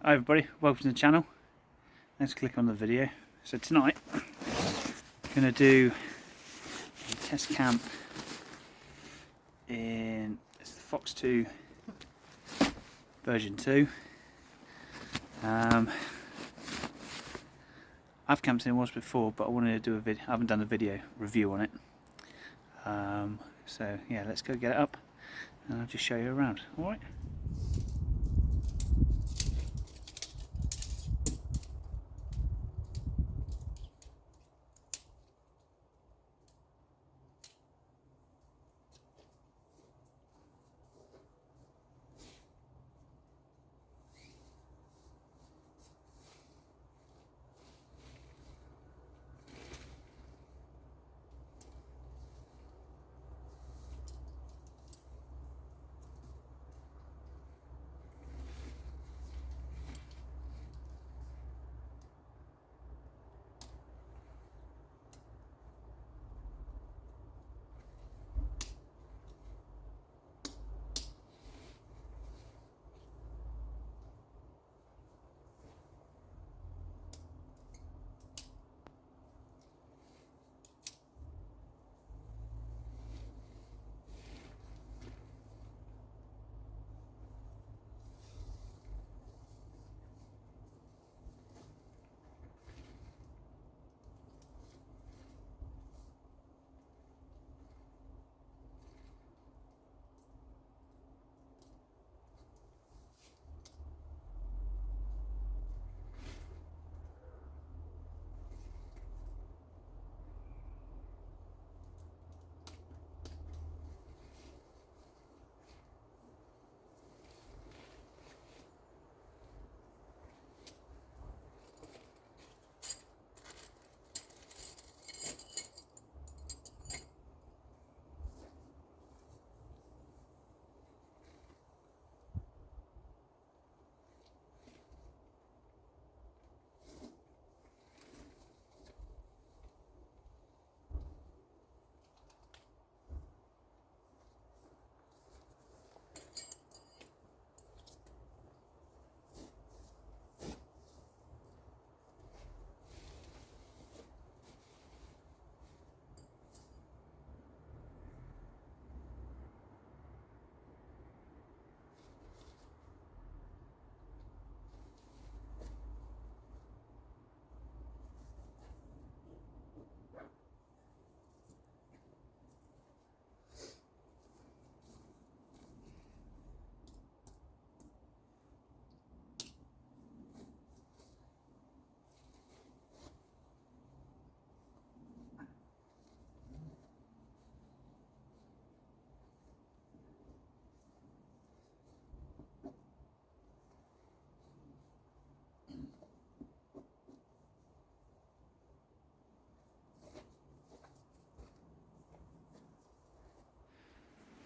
Hi everybody, welcome to the channel. Let's click on the video. So tonight I'm going to do a test camp in the Phoxx 2 version 2. I've camped in once before, but I wanted to do a video. I haven't done a video review on it. So yeah, let's go get it up and I'll just show you around. Alright.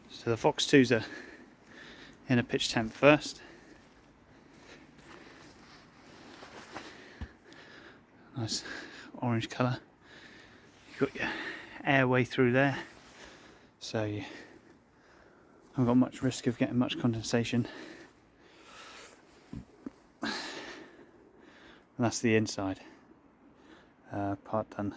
So the Phoxx 2s are in a pitch tent first. Nice orange colour. You've got your airway through there, so you haven't got much risk of getting much condensation. And that's the inside part done.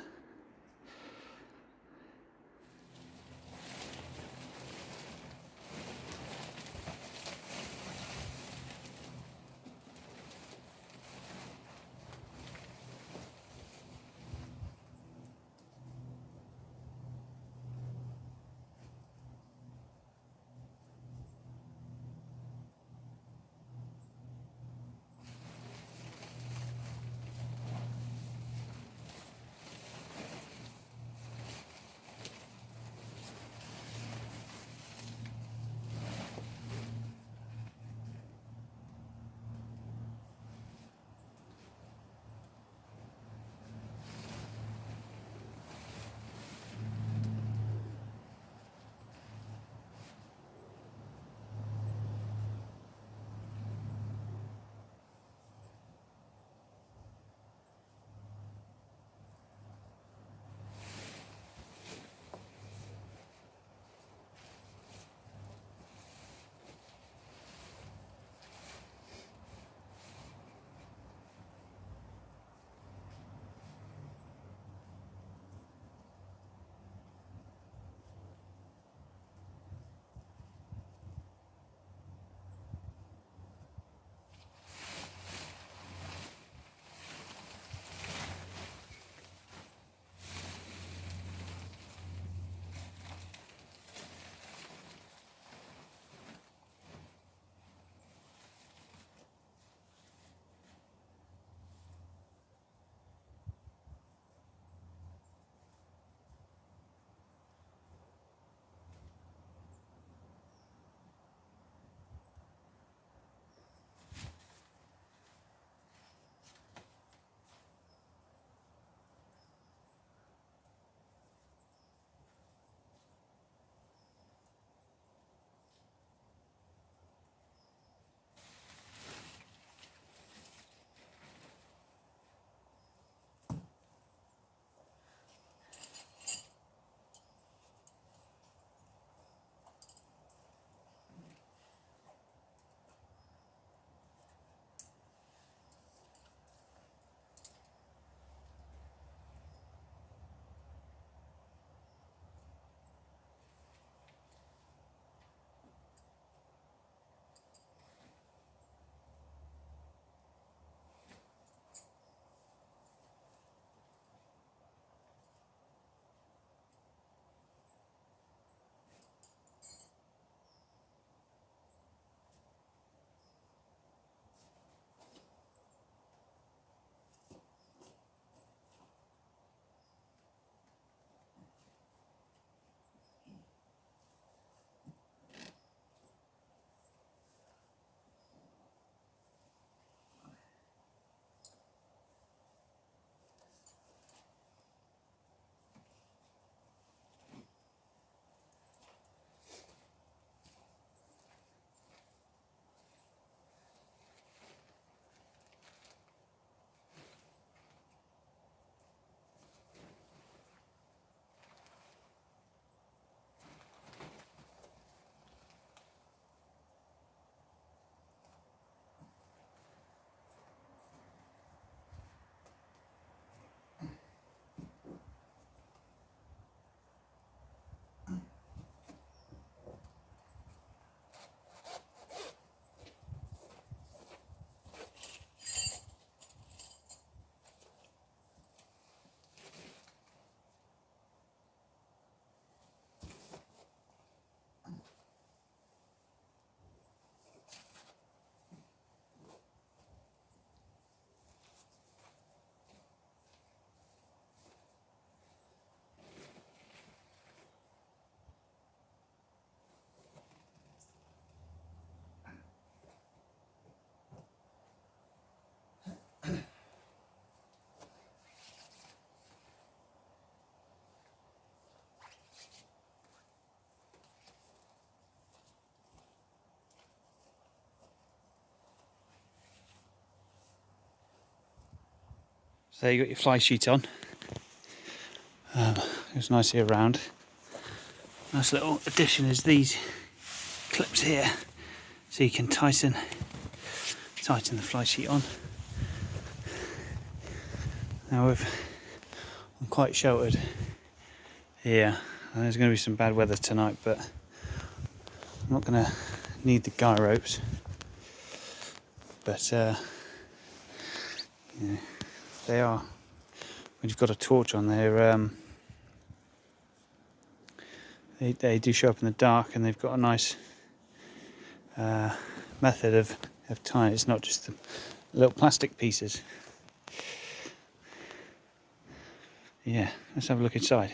So there you got your fly sheet on. It's nicely around. Nice little addition is these clips here, so you can tighten the fly sheet on. Now I'm quite sheltered here, and there's going to be some bad weather tonight, but I'm not going to need the guy ropes. But you know, they are, when you've got a torch on there, they do show up in the dark, and they've got a nice method of tying. It's not just the little plastic pieces. Yeah, let's have a look inside.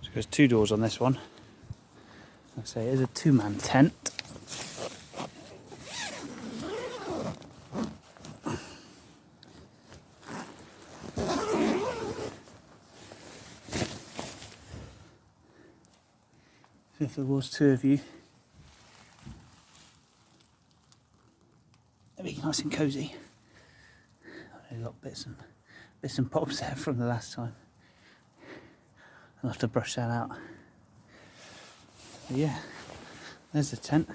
So there's 2 doors on this one. Like I say, it is a 2-man tent. If there was 2 of you, it'd be nice and cosy. I've got bits and pops there from the last time. I'll have to brush that out. But yeah, there's the tent.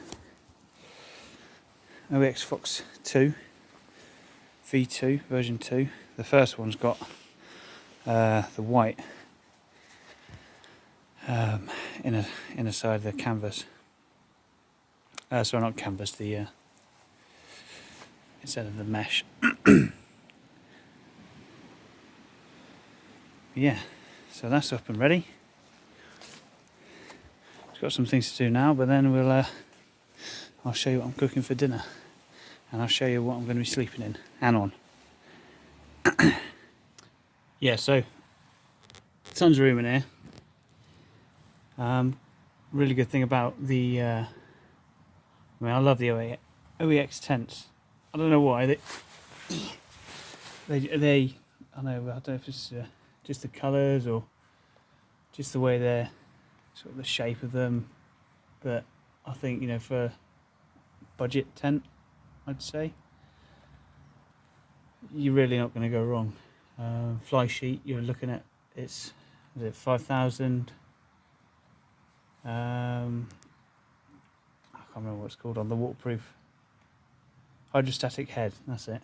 OEX Phoxx 2, V2, version 2. The first one's got the white inner side of the canvas. Sorry, not canvas, the instead of the mesh. Yeah, so that's up and ready. It's got some things to do now, but then I'll show you what I'm cooking for dinner, and I'll show you what I'm going to be sleeping in and on. Yeah, so tons of room in here. Really good thing about the I mean, I love the OEX tents. I don't know why they I don't know if it's just the colours or just the way they're sort of the shape of them, but I think, you know, for budget tent, I'd say you're really not going to go wrong. Fly sheet, you're looking at, is it 5,000? I can't remember what it's called, on the waterproof hydrostatic head, that's it.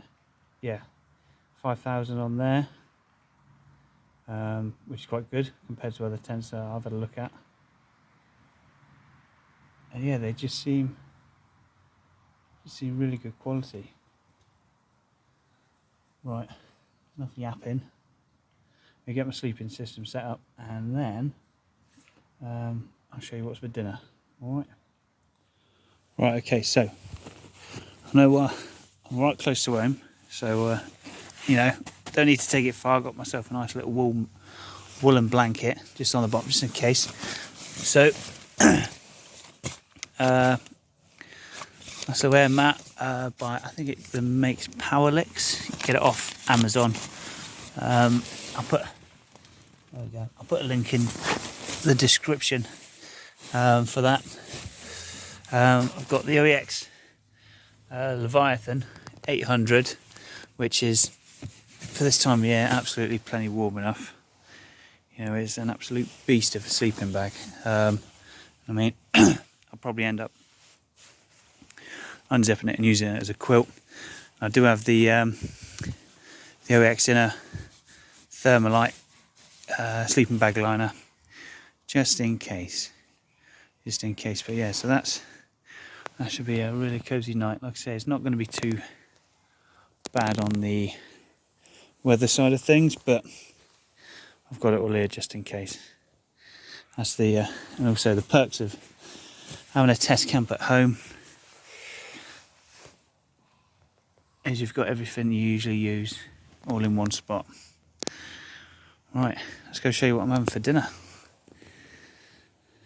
Yeah, 5,000 on there, which is quite good compared to other tents that I've had a look at. And yeah, they just seem really good quality. Right, enough yapping. I get my sleeping system set up, and then I'll show you what's for dinner. Alright. Right, okay, so I know I'm right close to home, so you know, don't need to take it far. I got myself a nice little woolen blanket just on the bottom, just in case. So that's the wear mat by, I think it makes Powerlix. You get it off Amazon. I'll put a link in the description for that. I've got the OEX Leviathan 800, which is, for this time of year, absolutely plenty warm enough. You know, it's an absolute beast of a sleeping bag. I mean, I'll probably end up unzipping it and using it as a quilt. I do have the OEX inner Thermalite sleeping bag liner, just in case. But yeah, so that should be a really cozy night. Like I say, it's not going to be too bad on the weather side of things, but I've got it all here just in case. That's the and also the perks of having a test camp at home is you've got everything you usually use all in one spot. Right, let's go show you what I'm having for dinner.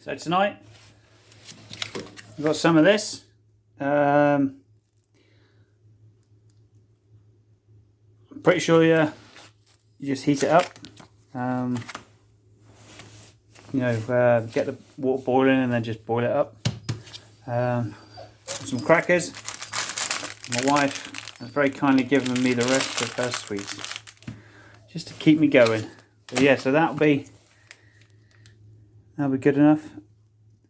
So tonight we've got some of this. pretty sure you just heat it up. Get the water boiling and then just boil it up. Some crackers. My wife has very kindly given me the rest of her sweets just to keep me going. But yeah, so that'll be good enough.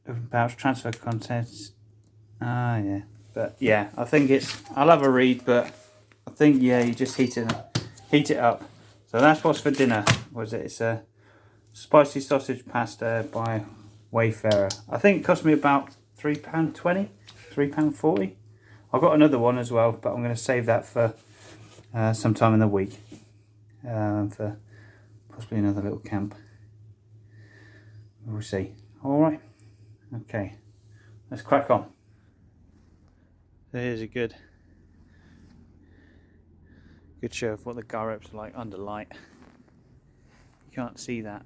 Open pouch, transfer contents. Yeah, but yeah, I think I'll have a read, but I think yeah, you just heat it up. So that's what's for dinner. It's a spicy sausage pasta by Wayfarer. I think it cost me about £3.20, £3.40. I've got another one as well, but I'm going to save that for sometime in the week, for possibly another little camp. We'll see. All right. Okay. Let's crack on. So here's a good show of what the gyropes are like under light. You can't see that,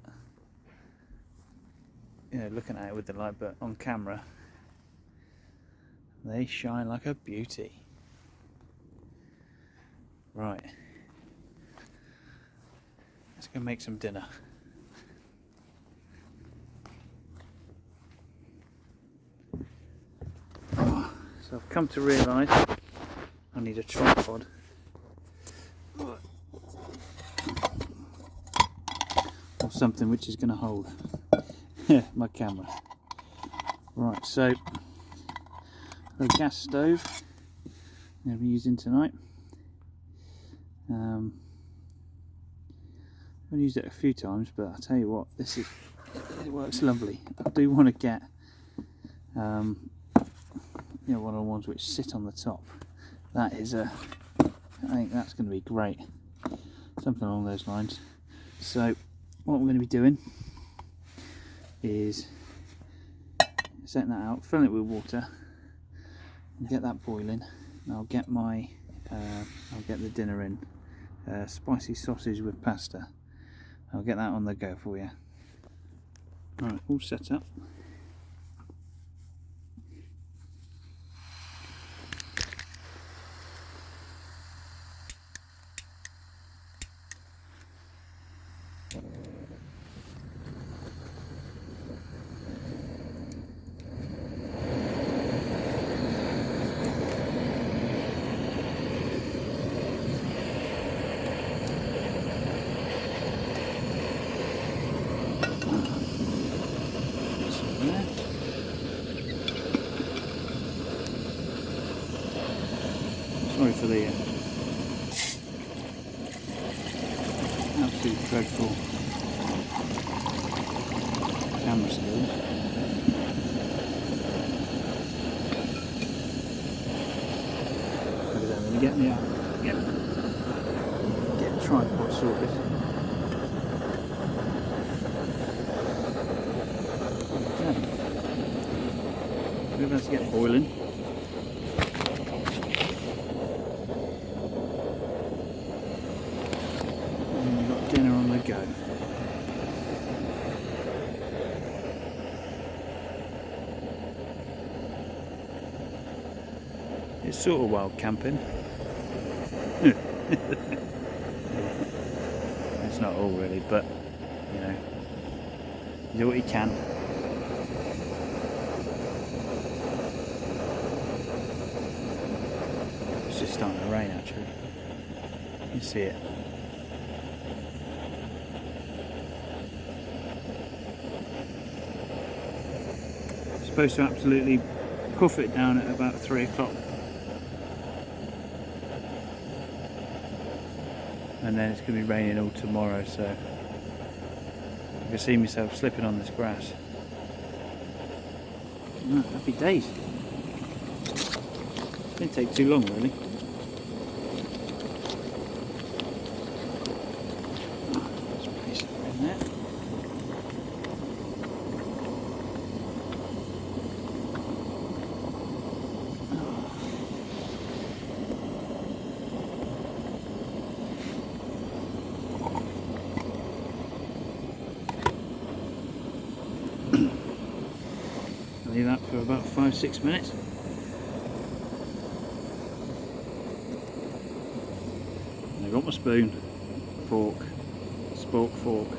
looking at it with the light, but on camera they shine like a beauty. Right, let's go make some dinner. So I've come to realise I need a tripod. Or something which is going to hold my camera. Right, so a gas stove I'm going to be using tonight. I've used it a few times, but I'll tell you what, it works lovely. I do want to get one of the ones which sit on the top. I think that's going to be great, something along those lines. So what I'm going to be doing is setting that out, filling it with water, and get that boiling. And I'll get the dinner in, spicy sausage with pasta. I'll get that on the go for you. Alright, all set up. Sorry for the absolute dreadful camera skills. Look at that, when you get me out, get a tripod sorted. Okay. We're about to get boiling. Dinner on the go. It's sort of wild camping. It's not all really, but you do what you can. It's just starting to rain actually. You see it. Supposed to absolutely puff it down at about 3 o'clock, and then it's going to be raining all tomorrow, so I can see myself slipping on this grass. Oh, happy days. It didn't take too long really. Let's place it in there. Leave that for about 5-6 minutes. And I've got my spoon, fork, spork fork.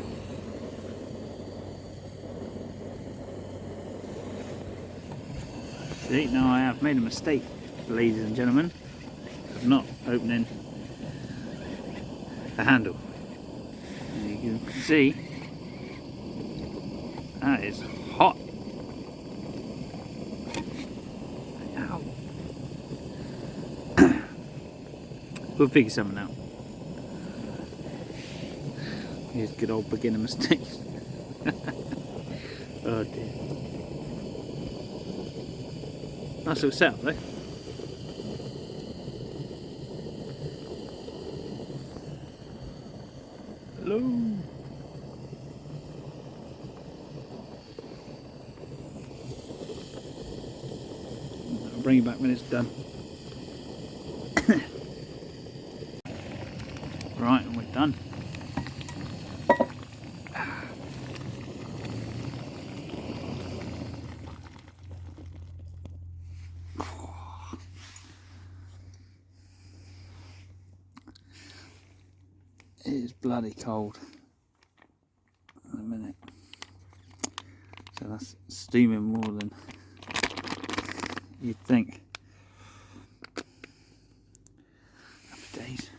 See, now I have made a mistake, ladies and gentlemen, of not opening the handle. And you can see that is hot. Ow. We'll figure something out. Here's good old beginner mistakes. Oh dear. Nice little setup though. Hello. I'll bring you back when it's done. Right, and we're done. It is bloody cold in a minute, so that's steaming more than you'd think. Happy days.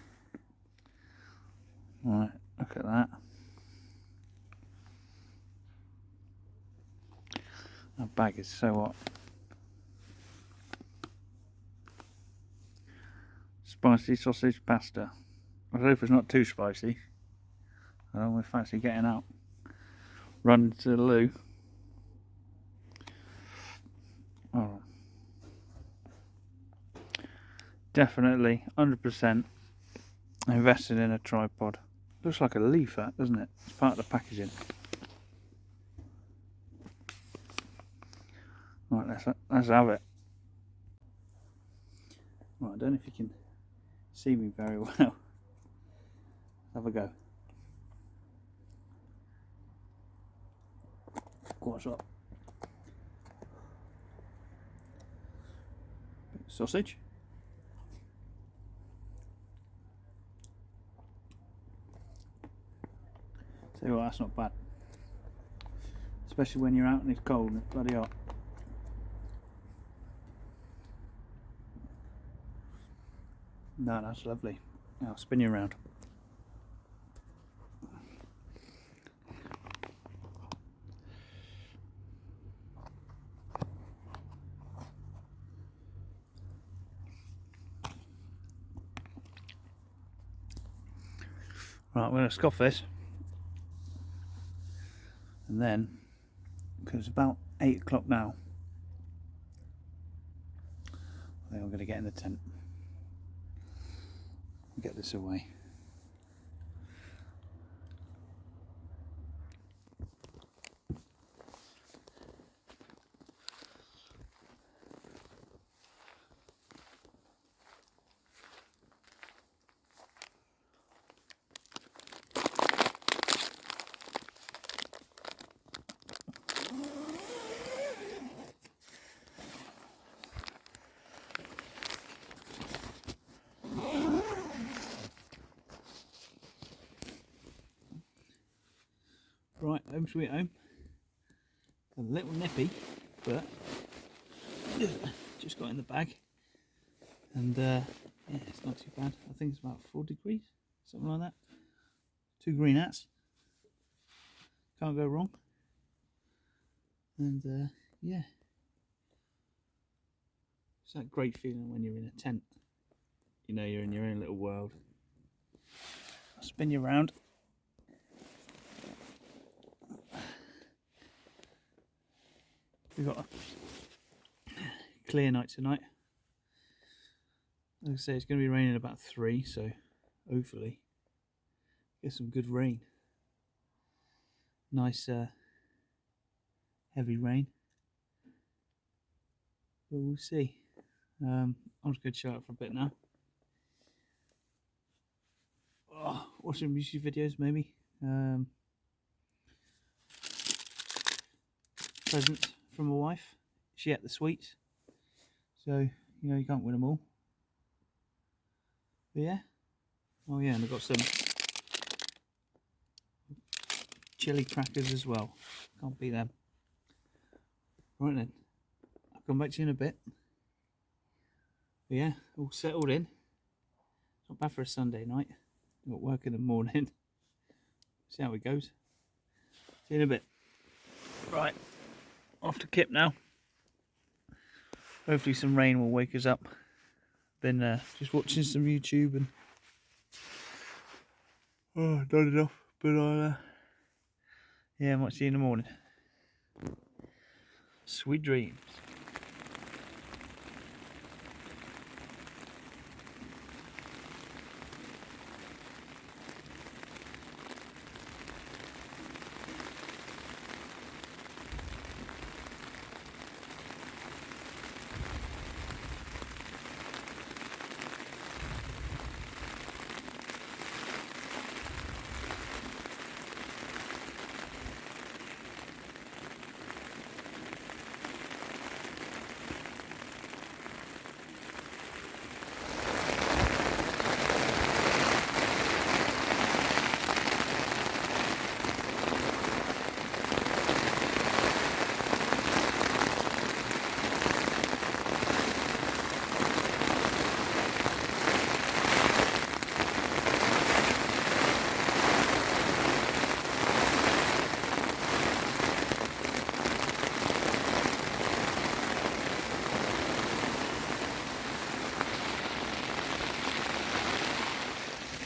Right, look at that. That bag is so hot. Spicy sausage pasta. I hope it's not too spicy. I don't want to fancy getting out. Run to the loo. Oh. Definitely 100% invested in a tripod. Looks like a leaf, that, doesn't it? It's part of the packaging. Right, let's have it. Right, I don't know if you can see me very well. Let's have a go. What's up? Sausage. Tell you what, that's not bad. Especially when you're out and it's cold and it's bloody hot. No, that's lovely. I'll spin you around. Right, I'm going to scoff this, and then, because it's about 8 o'clock now, I think I'm going to get in the tent and get this away. Right, home sweet home. A little nippy, but just got in the bag, and yeah, it's not too bad. I think it's about 4 degrees, something like that. 2 green hats, can't go wrong. And yeah, it's that great feeling when you're in a tent. You know, you're in your own little world. I'll spin you around. We've got a clear night tonight. Like I say, it's going to be raining about 3, so hopefully get some good rain. Nice heavy rain. But we'll see. I'm just going to chill out for a bit now. Watch some YouTube videos maybe. Presents from my wife. She ate the sweets, so you know you can't win them all. But yeah, Oh yeah, and I've got some chili crackers as well. Can't beat them. Right then, I'll come back to you in a bit. But yeah, all settled in. Not bad for a Sunday night. Got work in the morning. See how it goes. See you in a bit. Right, off to Kip now. Hopefully some rain will wake us up. Been just watching some YouTube and done enough. But yeah, I might see you in the morning. Sweet dreams.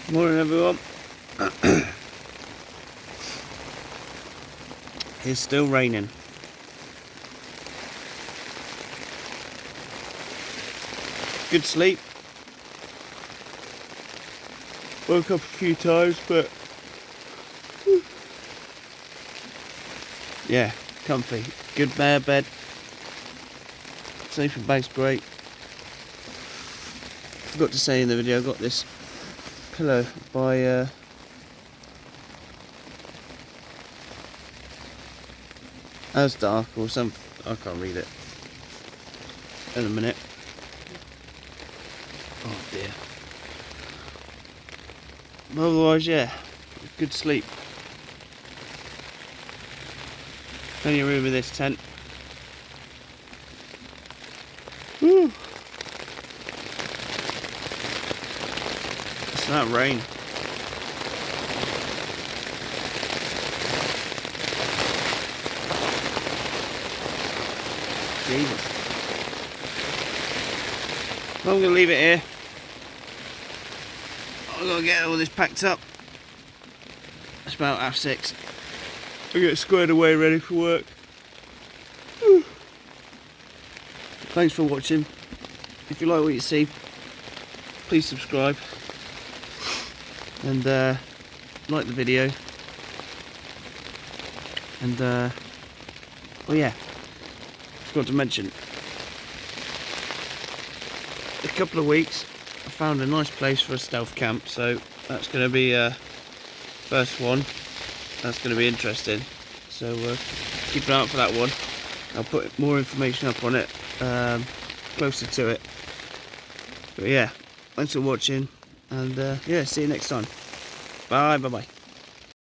Morning everyone. It's still raining. Good sleep. Woke up a few times, but yeah, comfy. Good bare bed. Sleeping bag's great. Forgot to say in the video, I got this pillow by Asdark or some, I can't read it in a minute. Oh dear. But otherwise, yeah, good sleep. Plenty of room in this tent. Woo. It's that rain. Jesus. Well, I'm going to leave it here. I've got to get all this packed up. It's about 6:30. I'll get squared away ready for work. Whew. Thanks for watching. If you like what you see, please subscribe and like the video. And oh yeah, forgot to mention, a couple of weeks I found a nice place for a stealth camp, so that's going to be first one. That's going to be interesting, so keep an eye out for that one. I'll put more information up on it closer to it. But yeah, thanks for watching, and yeah, see you next time. Bye bye.